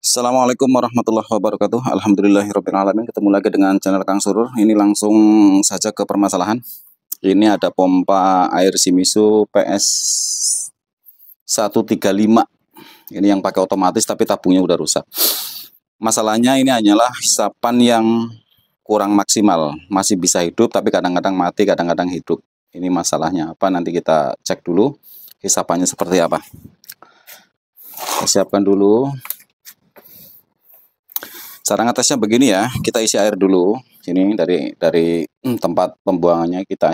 Assalamualaikum warahmatullahi wabarakatuh. Alhamdulillahirrabbilalamin. Ketemu lagi dengan channel Kang Surur. Ini langsung saja ke permasalahan. Ini ada pompa air Shimizu PS 135. Ini yang pakai otomatis tapi tabungnya udah rusak. Masalahnya ini hanyalah hisapan yang kurang maksimal. Masih bisa hidup tapi kadang-kadang mati, kadang-kadang hidup. Ini masalahnya apa? Nanti kita cek dulu hisapannya seperti apa. Kita siapkan dulu. Cara ngetesnya begini ya, kita isi air dulu. Sini dari tempat pembuangannya kita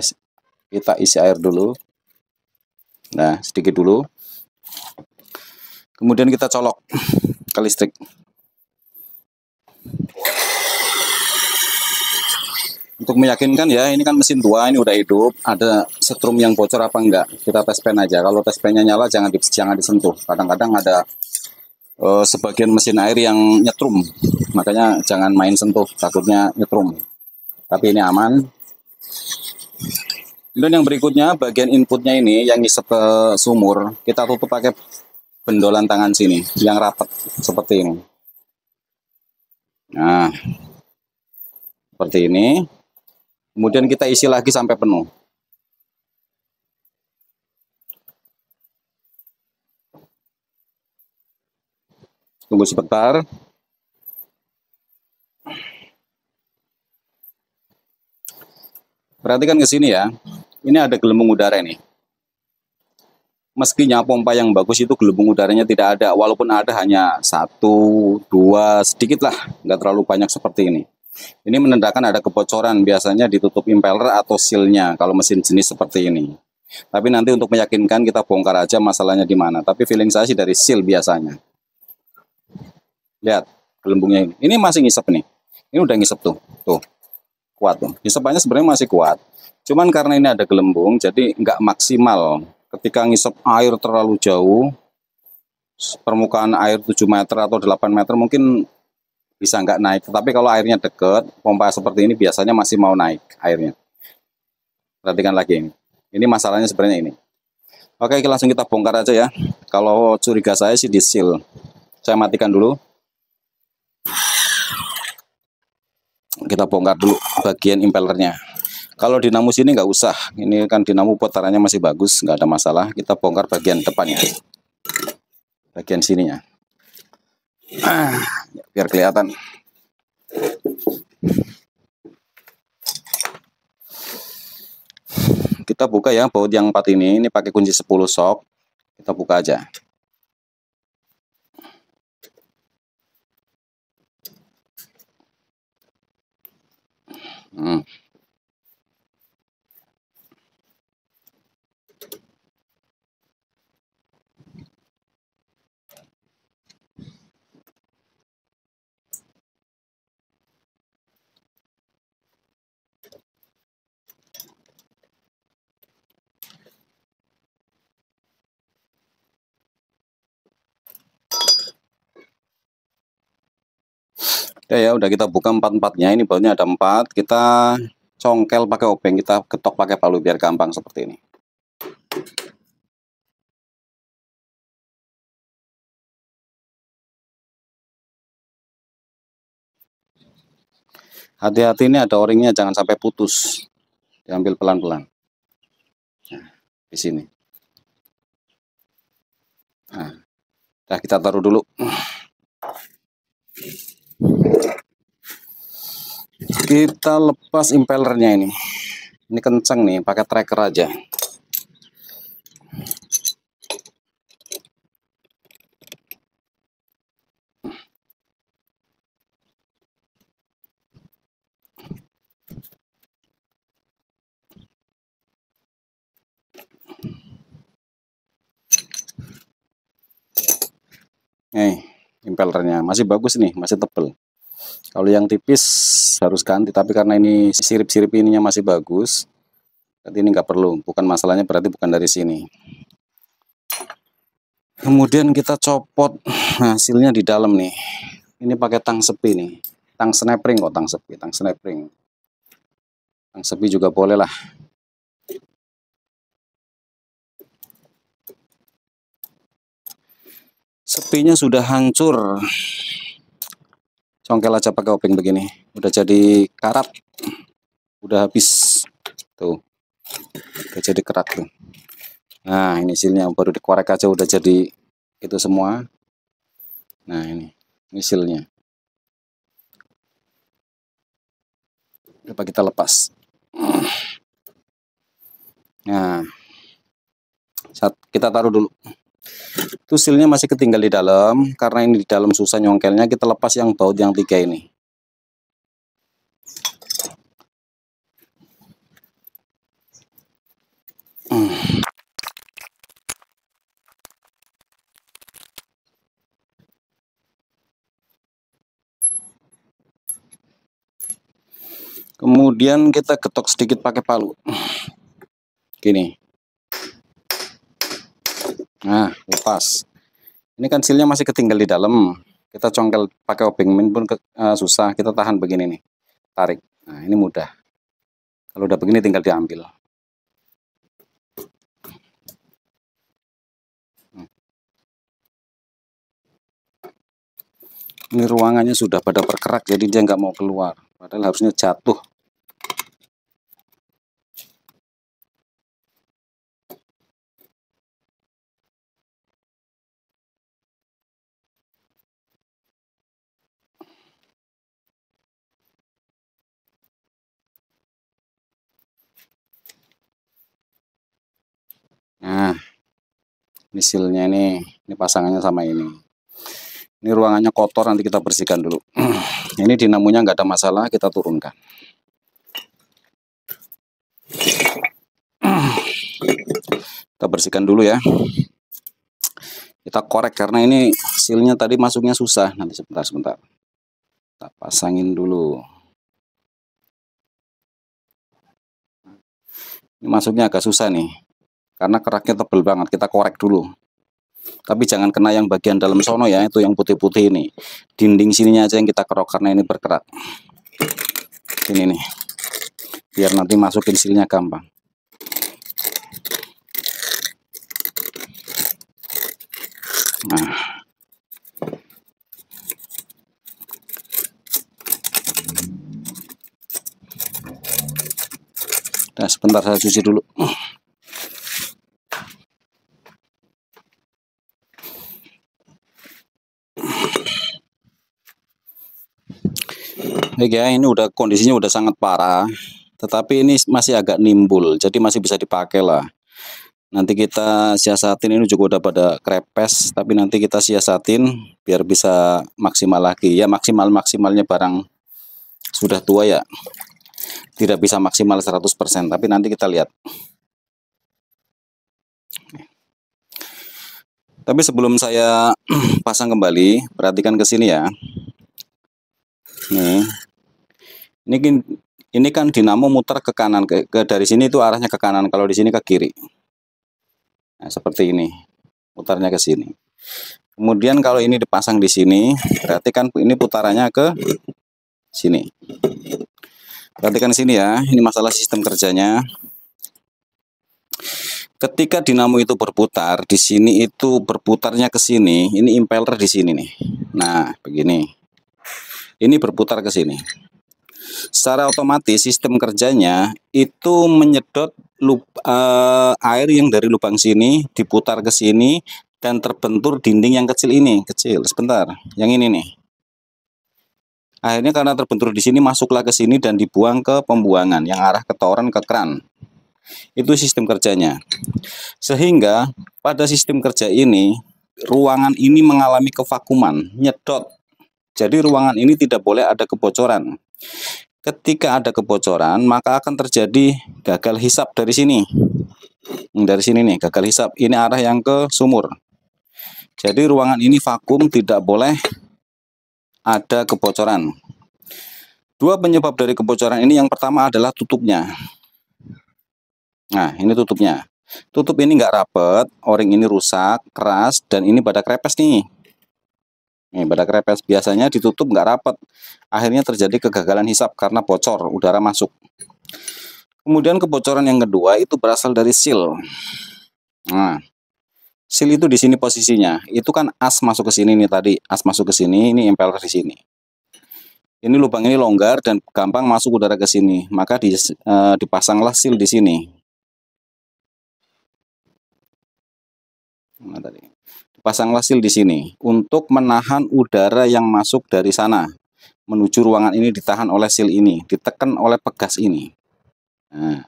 isi air dulu. Nah, sedikit dulu. Kemudian kita colok ke listrik. Untuk meyakinkan ya, ini kan mesin tua, ini udah hidup. Ada setrum yang bocor apa enggak? Kita tes pen aja. Kalau tes pennya nyala jangan disentuh. Kadang-kadang ada sebagian mesin air yang nyetrum, makanya jangan main sentuh, takutnya nyetrum. Tapi ini aman. Dan yang berikutnya bagian inputnya ini yang ngisep ke sumur, kita tutup pakai bendolan tangan sini yang rapat seperti ini. Nah, seperti ini. Kemudian kita isi lagi sampai penuh. Tunggu sebentar. Perhatikan ke sini ya. Ini ada gelembung udara ini. Meskinya pompa yang bagus itu gelembung udaranya tidak ada. Walaupun ada hanya 1, 2, sedikit lah. Nggak terlalu banyak seperti ini. Ini menandakan ada kebocoran. Biasanya ditutup impeller atau sealnya kalau mesin jenis seperti ini. Tapi nanti untuk meyakinkan kita bongkar aja masalahnya di mana. Tapi feeling saya sih dari seal biasanya. Lihat gelembungnya ini. Ini masih ngisep nih. Ini udah ngisep tuh. Tuh. Kuat tuh. Ngisepannya sebenarnya masih kuat. Cuman karena ini ada gelembung jadi nggak maksimal. Ketika ngisep air terlalu jauh, permukaan air 7 meter atau 8 meter mungkin bisa nggak naik. Tapi kalau airnya deket, pompa seperti ini biasanya masih mau naik airnya. Perhatikan lagi ini. Ini masalahnya sebenarnya ini. Oke, langsung kita bongkar aja ya. Kalau curiga saya sih di seal. Saya matikan dulu. Kita bongkar dulu bagian impellernya. Kalau dinamo sini nggak usah. Ini kan dinamo putarannya masih bagus, nggak ada masalah. Kita bongkar bagian depannya. Bagian sininya. Biar kelihatan. Kita buka ya baut yang 4 ini pakai kunci 10 sok. Kita buka aja. Ya, udah kita buka 4-4-nya. Ini bautnya ada 4. Kita congkel pakai obeng, kita ketok pakai palu biar gampang seperti ini. Hati-hati, ini ada o-ringnya, jangan sampai putus. Diambil pelan-pelan. Nah, di sini. Nah, kita taruh dulu. Kita lepas impellernya ini. Ini kenceng nih, pakai tracker aja. Impellernya masih bagus nih, masih tebel. Kalau yang tipis harus ganti, tapi karena ini sirip-sirip ininya masih bagus, berarti ini nggak perlu. Bukan masalahnya, berarti bukan dari sini. Kemudian kita copot hasilnya di dalam nih. Ini pakai tang sepi nih, tang snap-ring kok, tang snap-ring. Tang sepi juga boleh lah. Tepinya sudah hancur. Congkel aja pakai obeng begini. Udah jadi karat. Udah habis. Tuh. Udah jadi kerak tuh. Nah, ini silnya baru dikorek aja udah jadi itu semua. Nah, ini silnya. Coba kita lepas. Nah, kita taruh dulu. Itu silnya masih ketinggal di dalam, karena ini di dalam susah nyongkelnya, kita lepas yang baut yang 3 ini. Kemudian kita ketok sedikit pakai palu. Gini. Nah, lepas. Ini kan silnya masih ketinggal di dalam. Kita congkel pakai obeng min pun susah. Kita tahan begini nih. Tarik. Nah, ini mudah. Kalau udah begini tinggal diambil. Ini ruangannya sudah pada berkerak, jadi dia nggak mau keluar. Padahal harusnya jatuh. Nah, ini silnya ini pasangannya sama ini. Ini ruangannya kotor, nanti kita bersihkan dulu. Ini dinamonya nggak ada masalah, kita turunkan. Kita bersihkan dulu ya. Kita korek karena ini silnya tadi masuknya susah. Nanti sebentar. Kita pasangin dulu. Ini masuknya agak susah nih. Karena keraknya tebel banget, kita korek dulu. Tapi jangan kena yang bagian dalam sono ya, itu yang putih-putih ini. Dinding sininya aja yang kita kerok karena ini berkerak. Ini nih. Biar nanti masukin silnya gampang. Nah. Nah, sebentar saya cuci dulu. Oke ya, ini udah kondisinya udah sangat parah, tetapi ini masih agak nimbul, jadi masih bisa dipakai lah. Nanti kita siasatin, ini juga udah pada krepes, tapi nanti kita siasatin biar bisa maksimal lagi. Ya maksimalnya barang sudah tua ya, tidak bisa maksimal 100%, tapi nanti kita lihat. Tapi sebelum saya pasang kembali, perhatikan ke sini ya. Nih. Ini kan dinamo muter ke kanan, dari sini itu arahnya ke kanan, kalau di sini ke kiri. Nah, seperti ini, mutarnya ke sini. Kemudian kalau ini dipasang di sini, berarti kan ini putarannya ke sini. Perhatikan sini ya, ini masalah sistem kerjanya. Ketika dinamo itu berputar, di sini itu berputarnya ke sini, ini impeller di sini nih. Nah, begini. Ini berputar ke sini. Secara otomatis sistem kerjanya itu menyedot air yang dari lubang sini diputar ke sini dan terbentur dinding yang kecil ini. Sebentar, yang ini nih. Akhirnya karena terbentur di sini masuklah ke sini dan dibuang ke pembuangan yang arah ke toren ke kran. Itu sistem kerjanya. Sehingga pada sistem kerja ini ruangan ini mengalami kevakuman, nyedot. Jadi ruangan ini tidak boleh ada kebocoran. Ketika ada kebocoran, maka akan terjadi gagal hisap dari sini. Dari sini nih, gagal hisap. Ini arah yang ke sumur. Jadi ruangan ini vakum, tidak boleh ada kebocoran. Dua penyebab dari kebocoran ini, yang pertama adalah tutupnya. Nah, ini tutupnya. Tutup ini nggak rapet, o-ring ini rusak, keras, dan ini badak krepes nih. Nih, badak krepes biasanya ditutup nggak rapet. Akhirnya terjadi kegagalan hisap karena bocor, udara masuk. Kemudian kebocoran yang kedua itu berasal dari seal. Nah, Seal itu di sini posisinya. Itu kan as masuk ke sini nih tadi. As masuk ke sini, ini impeller di sini. Ini lubang ini longgar dan gampang masuk udara ke sini. Maka dipasanglah seal di sini. Nah, tadi. Dipasanglah seal di sini untuk menahan udara yang masuk dari sana menuju ruangan ini, ditahan oleh seal ini, ditekan oleh pegas ini. Nah,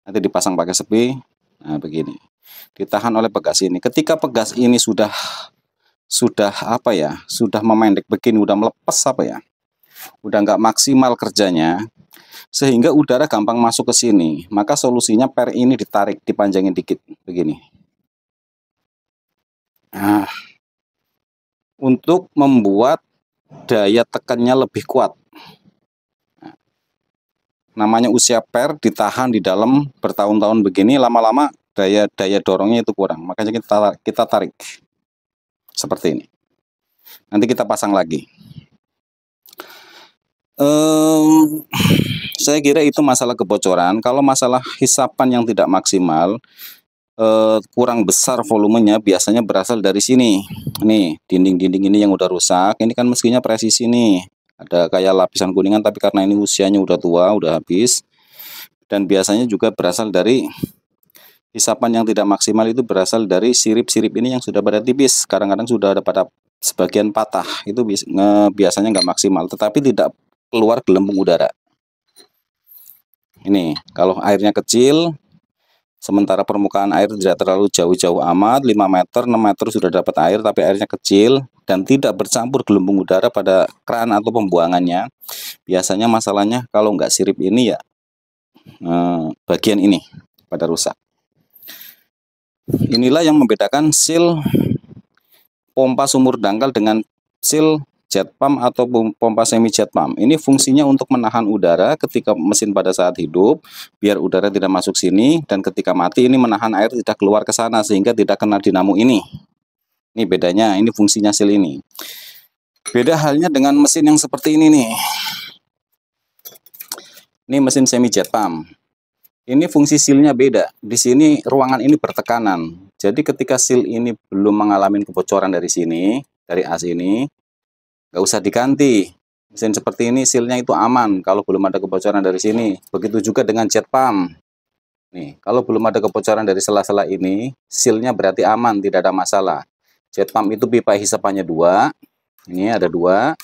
nanti dipasang pakai sepi. Nah, begini. Ditahan oleh pegas ini. Ketika pegas ini sudah apa ya? Sudah memendek begini, udah melepas apa ya? Udah nggak maksimal kerjanya, sehingga udara gampang masuk ke sini. Maka solusinya per ini ditarik, dipanjangin dikit begini. Nah, untuk membuat daya tekannya lebih kuat. Namanya usia per ditahan di dalam bertahun-tahun begini, lama-lama daya dorongnya itu kurang. Makanya kita tarik seperti ini. Nanti kita pasang lagi. Saya kira itu masalah kebocoran. Kalau masalah hisapan yang tidak maksimal, kurang besar volumenya, biasanya berasal dari sini. Nih, dinding-dinding ini yang udah rusak. Ini kan mestinya presisi nih. Ada kayak lapisan kuningan, tapi karena ini usianya udah tua, udah habis. Dan biasanya juga berasal dari hisapan yang tidak maksimal, itu berasal dari sirip-sirip ini yang sudah pada tipis. Kadang-kadang sudah ada pada sebagian patah. Itu biasanya nggak maksimal, tetapi tidak keluar gelembung udara. Ini kalau airnya kecil, sementara permukaan air tidak terlalu jauh-jauh amat, 5 meter, 6 meter sudah dapat air, tapi airnya kecil dan tidak bercampur gelembung udara pada keran atau pembuangannya. Biasanya masalahnya kalau nggak sirip ini ya bagian ini pada rusak. Inilah yang membedakan seal pompa sumur dangkal dengan seal jet pump atau pompa semi jet pump. Ini fungsinya untuk menahan udara ketika mesin pada saat hidup, biar udara tidak masuk sini, dan ketika mati ini menahan air tidak keluar ke sana sehingga tidak kena dinamo ini. Ini bedanya, ini fungsinya seal ini. Beda halnya dengan mesin yang seperti ini nih. Ini mesin semi jet pump. Ini fungsi sealnya beda. Di sini ruangan ini bertekanan. Jadi ketika seal ini belum mengalami kebocoran dari sini, dari as ini, nggak usah diganti. Mesin seperti ini sealnya itu aman kalau belum ada kebocoran dari sini. Begitu juga dengan jet pump. Nih, kalau belum ada kebocoran dari sela-sela ini, sealnya berarti aman, tidak ada masalah. Jet pump itu pipa hisapannya 2. Ini ada 2.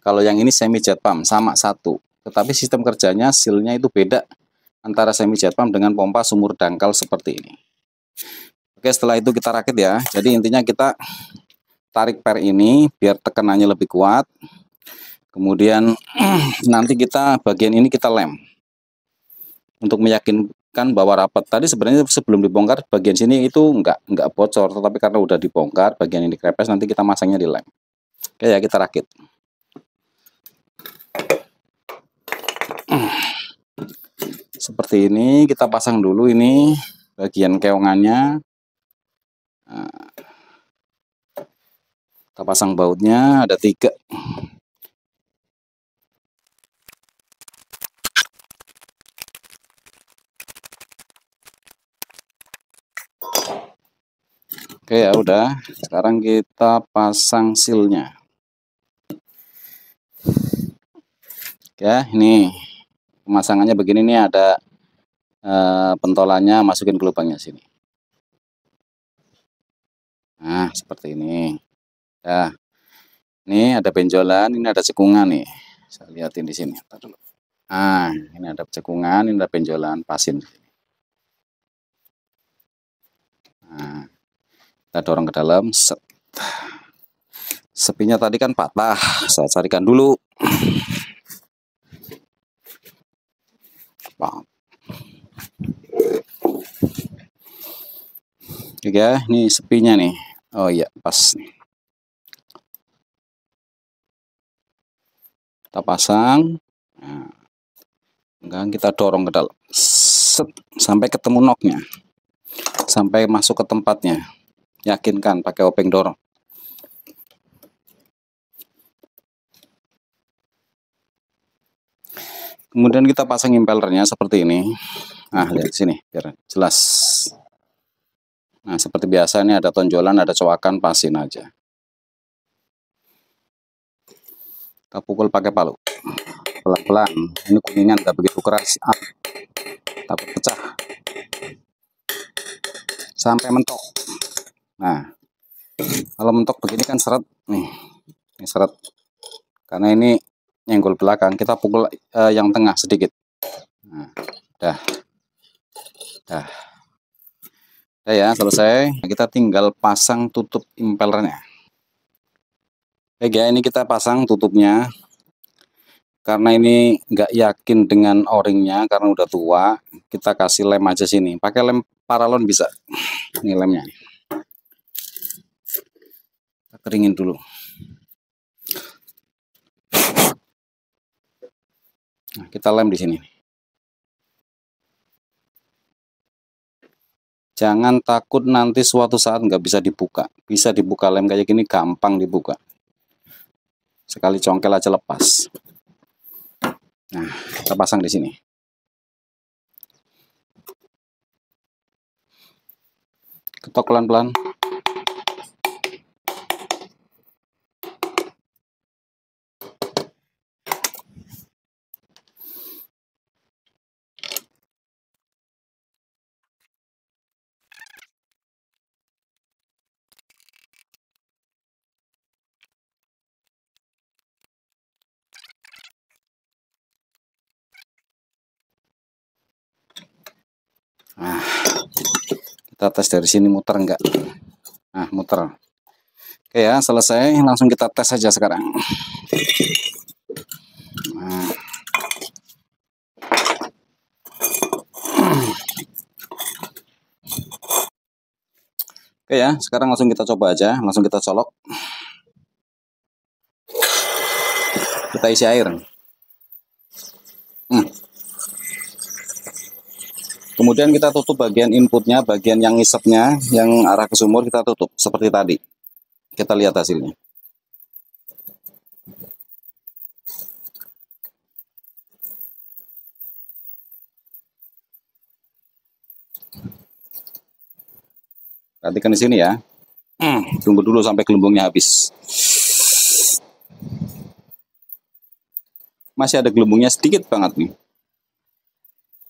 Kalau yang ini semi jet pump sama 1. Tetapi sistem kerjanya sealnya itu beda antara semi jet pump dengan pompa sumur dangkal seperti ini. Oke, setelah itu kita rakit ya. Jadi intinya kita tarik per ini biar tekanannya lebih kuat. Kemudian nanti kita bagian ini kita lem untuk meyakinkan bahwa rapat. Tadi sebenarnya sebelum dibongkar bagian sini itu enggak bocor, tetapi karena udah dibongkar bagian ini krepes, nanti kita masangnya di lem. Oke ya, kita rakit. Seperti ini, kita pasang dulu ini bagian keongannya. Nah, kita pasang bautnya, ada 3. Oke ya udah, sekarang kita pasang sealnya. Ya, ini pemasangannya begini nih, ada pentolannya, masukin ke lubangnya sini. Nah, seperti ini. Ya, ini ada benjolan, ini ada cekungan nih. Saya lihatin di sini. Dulu. Nah, ini ada cekungan, ini ada benjolan, pasin. Nah, kita dorong ke dalam. Set. Sepinya tadi kan patah, saya carikan dulu. Oke ya, ini sepinya nih. Oh iya, pas nih. Kita pasang. Nah, kita dorong ke dalam. Set, sampai ketemu noknya. Sampai masuk ke tempatnya. Yakinkan pakai obeng dorong. Kemudian kita pasang impellernya seperti ini. Nah, lihat sini biar jelas. Nah, seperti biasa ini ada tonjolan, ada cowakan, pasin aja. Kita pukul pakai palu. Pelan-pelan. Ini kuningan nggak begitu keras. Takut pecah. Sampai mentok. Nah, kalau mentok begini kan seret nih. Ini seret. Karena ini nyenggol belakang, kita pukul yang tengah sedikit. Nah, udah. Udah ya, selesai. Kita tinggal pasang tutup impellernya. Oke ya, ini kita pasang tutupnya. Karena ini nggak yakin dengan o-ringnya karena udah tua, kita kasih lem aja sini. Pakai lem paralon bisa. Ini lemnya. Kita keringin dulu. Nah, kita lem di sini. Jangan takut nanti suatu saat nggak bisa dibuka. Bisa dibuka, lem kayak gini gampang dibuka. Sekali congkel aja lepas. Nah, kita pasang di sini. Ketok pelan-pelan. Nah, kita tes dari sini muter enggak? Nah, muter. Oke ya, selesai. Langsung kita tes saja sekarang. Nah. Oke ya, sekarang langsung kita coba aja. Langsung kita colok. Kita isi air. Kemudian kita tutup bagian inputnya, bagian yang ngisepnya, yang arah ke sumur kita tutup seperti tadi. Kita lihat hasilnya. Perhatikan di sini ya. Tunggu dulu sampai gelembungnya habis. Masih ada gelembungnya sedikit banget nih.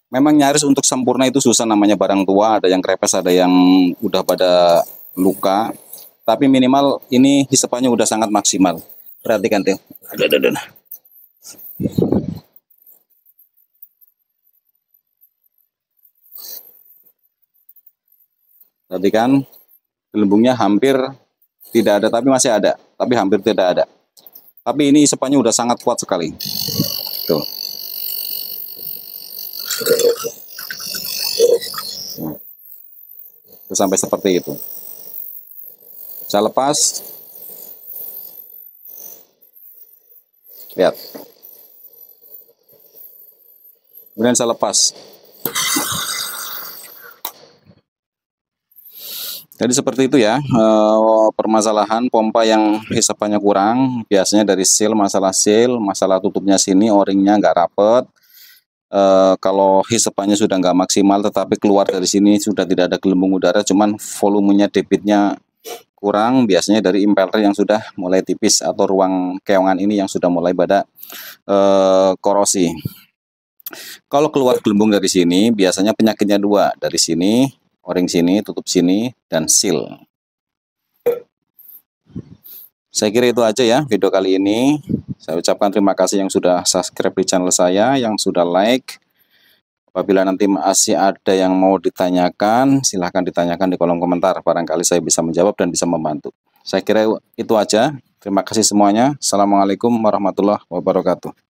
Memang nyaris untuk sempurna itu susah, namanya barang tua, ada yang krepes, ada yang udah pada luka. Tapi minimal ini hisapannya udah sangat maksimal. Perhatikan tuh. Perhatikan, gelembungnya hampir tidak ada, tapi masih ada. Tapi hampir tidak ada. Tapi ini hisapannya udah sangat kuat sekali. Tuh. Nah, itu sampai seperti itu. Saya lepas. Lihat. Kemudian saya lepas. Jadi seperti itu ya, permasalahan pompa yang hisapannya kurang, biasanya dari seal, masalah tutupnya sini, o-ringnya nggak rapet. Kalau hisapannya sudah nggak maksimal, tetapi keluar dari sini sudah tidak ada gelembung udara, cuman volumenya debitnya kurang, biasanya dari impeller yang sudah mulai tipis atau ruang keongan ini yang sudah mulai pada korosi. Kalau keluar gelembung dari sini, biasanya penyakitnya dua, dari sini, o-ring sini, tutup sini, dan seal. Saya kira itu aja ya video kali ini. Saya ucapkan terima kasih yang sudah subscribe di channel saya, yang sudah like. Apabila nanti masih ada yang mau ditanyakan, silahkan ditanyakan di kolom komentar. Barangkali saya bisa menjawab dan bisa membantu. Saya kira itu aja. Terima kasih semuanya. Assalamualaikum warahmatullahi wabarakatuh.